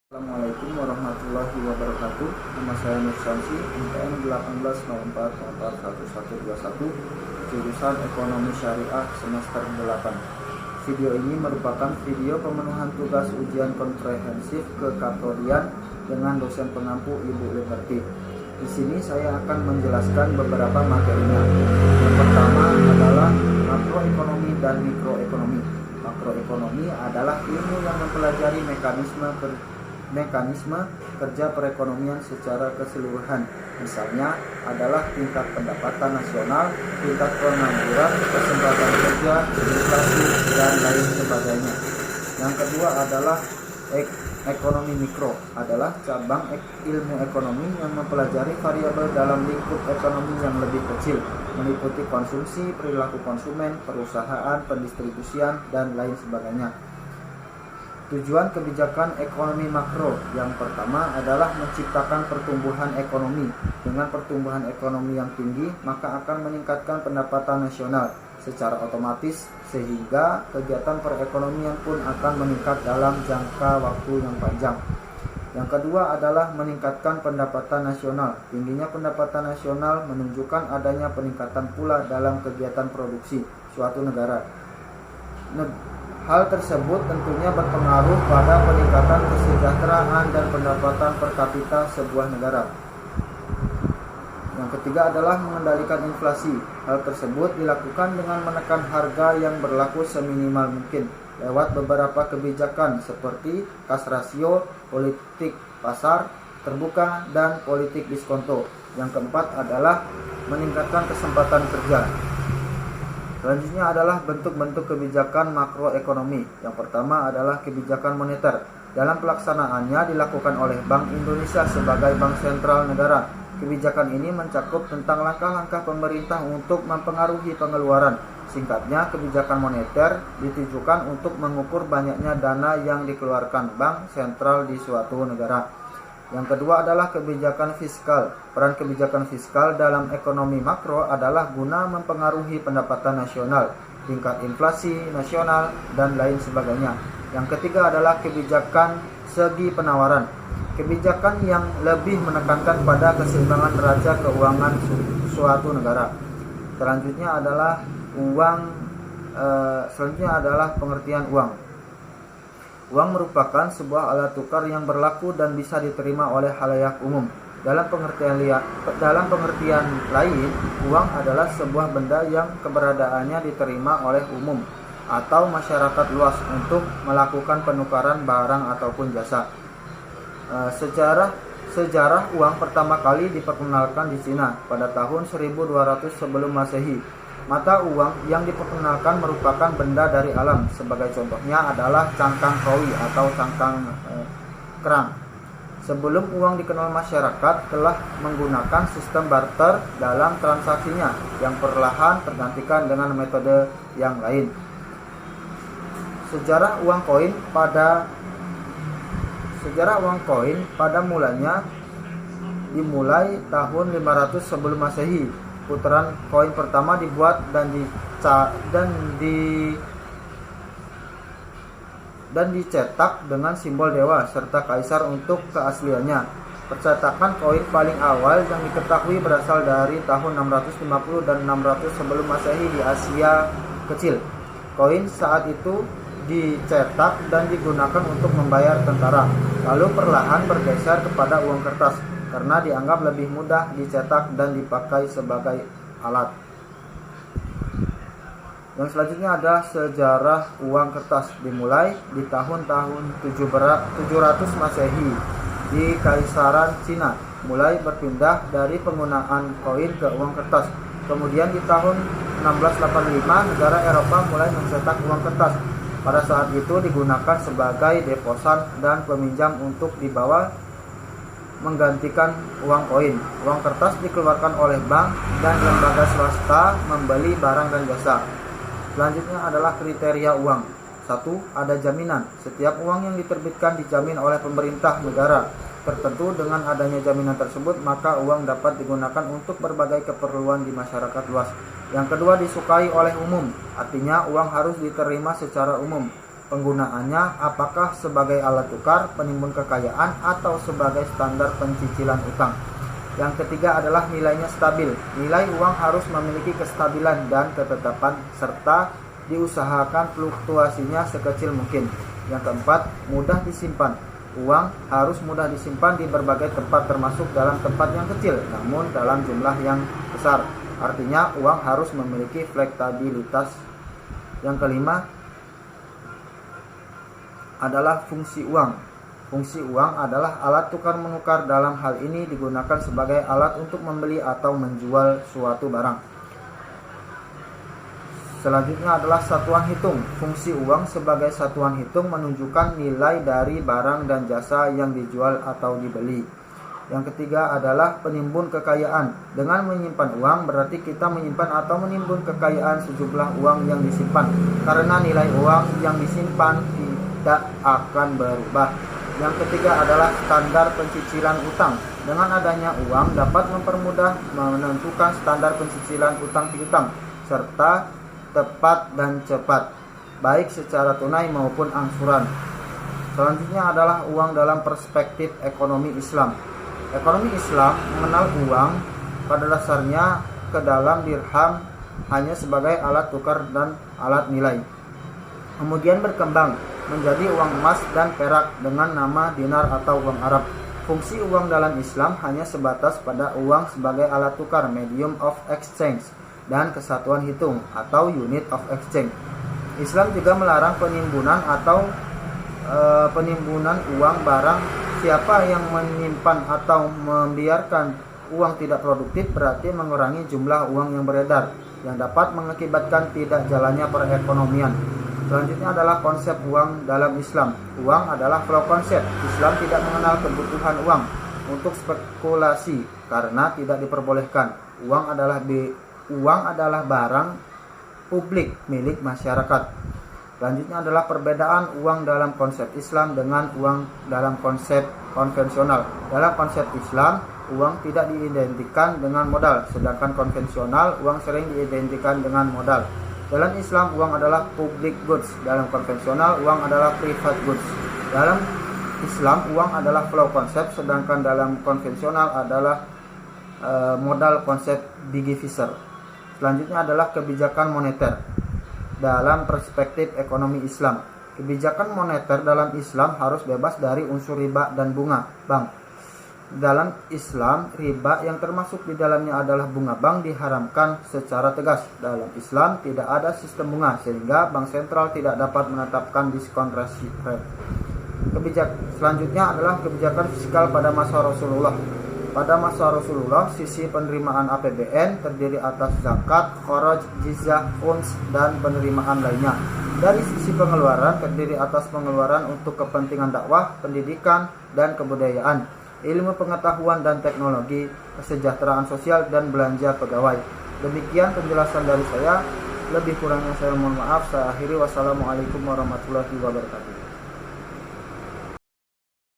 Assalamualaikum warahmatullahi wabarakatuh. Nama saya Nur Syamsi, NPM 1894441121, jurusan Ekonomi Syariah semester 8. Video ini merupakan video pemenuhan tugas ujian komprehensif kekatolian dengan dosen pengampu Ibu Liberty. Di sini saya akan menjelaskan beberapa materinya. Yang pertama adalah makroekonomi dan mikroekonomi. Makroekonomi adalah ilmu yang mempelajari mekanisme kerja perekonomian secara keseluruhan. Misalnya adalah tingkat pendapatan nasional, tingkat pengangguran, kesempatan kerja, inflasi, dan lain sebagainya. Yang kedua adalah ekonomi mikro, adalah cabang ilmu ekonomi yang mempelajari variabel dalam lingkup ekonomi yang lebih kecil, meliputi konsumsi, perilaku konsumen, perusahaan, pendistribusian, dan lain sebagainya. Tujuan kebijakan ekonomi makro yang pertama adalah menciptakan pertumbuhan ekonomi. Dengan pertumbuhan ekonomi yang tinggi, maka akan meningkatkan pendapatan nasional secara otomatis, sehingga kegiatan perekonomian pun akan meningkat dalam jangka waktu yang panjang. Yang kedua adalah meningkatkan pendapatan nasional. Tingginya pendapatan nasional menunjukkan adanya peningkatan pula dalam kegiatan produksi suatu negara. Hal tersebut tentunya berpengaruh pada peningkatan kesejahteraan dan pendapatan per kapita sebuah negara. Yang ketiga adalah mengendalikan inflasi. Hal tersebut dilakukan dengan menekan harga yang berlaku seminimal mungkin lewat beberapa kebijakan seperti kas rasio, politik pasar terbuka, dan politik diskonto. Yang keempat adalah meningkatkan kesempatan kerja. Selanjutnya adalah bentuk-bentuk kebijakan makroekonomi. Yang pertama adalah kebijakan moneter. Dalam pelaksanaannya dilakukan oleh Bank Indonesia sebagai bank sentral negara. Kebijakan ini mencakup tentang langkah-langkah pemerintah untuk mempengaruhi pengeluaran. Singkatnya, kebijakan moneter ditujukan untuk mengukur banyaknya dana yang dikeluarkan bank sentral di suatu negara. Yang kedua adalah kebijakan fiskal. Peran kebijakan fiskal dalam ekonomi makro adalah guna mempengaruhi pendapatan nasional, tingkat inflasi nasional, dan lain sebagainya. Yang ketiga adalah kebijakan segi penawaran. Kebijakan yang lebih menekankan pada keseimbangan neraca keuangan suatu negara. Selanjutnya adalah pengertian uang. Uang merupakan sebuah alat tukar yang berlaku dan bisa diterima oleh khalayak umum. Dalam pengertian lain, uang adalah sebuah benda yang keberadaannya diterima oleh umum atau masyarakat luas untuk melakukan penukaran barang ataupun jasa. Sejarah uang pertama kali diperkenalkan di Cina pada tahun 1200 sebelum Masehi. Mata uang yang diperkenalkan merupakan benda dari alam. Sebagai contohnya adalah cangkang kawi atau cangkang kerang. Sebelum uang dikenal, masyarakat telah menggunakan sistem barter dalam transaksinya yang perlahan tergantikan dengan metode yang lain. Sejarah uang koin pada mulanya dimulai tahun 500 sebelum Masehi. Putaran koin pertama dibuat dan dicetak dengan simbol dewa serta kaisar untuk keasliannya. Percetakan koin paling awal yang diketahui berasal dari tahun 650 dan 600 sebelum Masehi di Asia Kecil. Koin saat itu dicetak dan digunakan untuk membayar tentara, lalu perlahan bergeser kepada uang kertas karena dianggap lebih mudah dicetak dan dipakai sebagai alat. Yang selanjutnya ada sejarah uang kertas, dimulai di tahun-tahun 700 Masehi di Kaisaran Cina, mulai berpindah dari penggunaan koin ke uang kertas. Kemudian di tahun 1685 negara Eropa mulai mencetak uang kertas. Pada saat itu digunakan sebagai deposan dan peminjam untuk dibawa menggantikan uang koin. Uang kertas dikeluarkan oleh bank dan lembaga swasta membeli barang dan jasa. Selanjutnya adalah kriteria uang. 1. Ada jaminan. Setiap uang yang diterbitkan dijamin oleh pemerintah negara tertentu. Dengan adanya jaminan tersebut, maka uang dapat digunakan untuk berbagai keperluan di masyarakat luas. Yang kedua, disukai oleh umum. Artinya uang harus diterima secara umum. Penggunaannya apakah sebagai alat tukar, penimbun kekayaan, atau sebagai standar pencicilan utang. Yang ketiga adalah nilainya stabil. Nilai uang harus memiliki kestabilan dan ketetapan serta diusahakan fluktuasinya sekecil mungkin. Yang keempat, mudah disimpan. Uang harus mudah disimpan di berbagai tempat termasuk dalam tempat yang kecil namun dalam jumlah yang besar. Artinya uang harus memiliki fleksibilitas. Yang kelima adalah fungsi uang. Fungsi uang adalah alat tukar menukar. Dalam hal ini digunakan sebagai alat untuk membeli atau menjual suatu barang. Selanjutnya adalah satuan hitung. Fungsi uang sebagai satuan hitung menunjukkan nilai dari barang dan jasa yang dijual atau dibeli. Yang ketiga adalah penimbun kekayaan. Dengan menyimpan uang berarti kita menyimpan atau menimbun kekayaan sejumlah uang yang disimpan, karena nilai uang yang disimpan tidak akan berubah. Yang ketiga adalah standar pencicilan utang. Dengan adanya uang dapat mempermudah menentukan standar pencicilan utang piutang serta tepat dan cepat, baik secara tunai maupun angsuran. Selanjutnya adalah uang dalam perspektif ekonomi Islam. Ekonomi Islam mengenal uang pada dasarnya ke dalam dirham hanya sebagai alat tukar dan alat nilai. Kemudian berkembang menjadi uang emas dan perak dengan nama dinar atau uang Arab. Fungsi uang dalam Islam hanya sebatas pada uang sebagai alat tukar, medium of exchange, dan kesatuan hitung atau unit of exchange. Islam juga melarang penimbunan atau penimbunan uang barang. Siapa yang menyimpan atau membiarkan uang tidak produktif berarti mengurangi jumlah uang yang beredar, yang dapat mengakibatkan tidak jalannya perekonomian. Selanjutnya adalah konsep uang dalam Islam. Uang adalah flow konsep. Islam tidak mengenal kebutuhan uang untuk spekulasi karena tidak diperbolehkan. Uang adalah barang publik milik masyarakat. Selanjutnya adalah perbedaan uang dalam konsep Islam dengan uang dalam konsep konvensional. Dalam konsep Islam, uang tidak diidentikan dengan modal, sedangkan konvensional uang sering diidentikan dengan modal. Dalam Islam, uang adalah public goods. Dalam konvensional, uang adalah private goods. Dalam Islam, uang adalah flow konsep, sedangkan dalam konvensional adalah modal konsep Biggie Fisher. Selanjutnya adalah kebijakan moneter. Dalam perspektif ekonomi Islam, kebijakan moneter dalam Islam harus bebas dari unsur riba dan bunga bank. Dalam Islam, riba yang termasuk di dalamnya adalah bunga bank diharamkan secara tegas. Dalam Islam tidak ada sistem bunga sehingga bank sentral tidak dapat menetapkan diskon rate. Selanjutnya adalah kebijakan fiskal pada masa Rasulullah. Pada masa Rasulullah, sisi penerimaan APBN terdiri atas zakat, kharaj, jizyah, uns, dan penerimaan lainnya. Dari sisi pengeluaran terdiri atas pengeluaran untuk kepentingan dakwah, pendidikan, dan kebudayaan, ilmu pengetahuan dan teknologi, kesejahteraan sosial, dan belanja pegawai. Demikian penjelasan dari saya. Lebih kurangnya saya mohon maaf. Saya akhiri. Wassalamualaikum warahmatullahi wabarakatuh.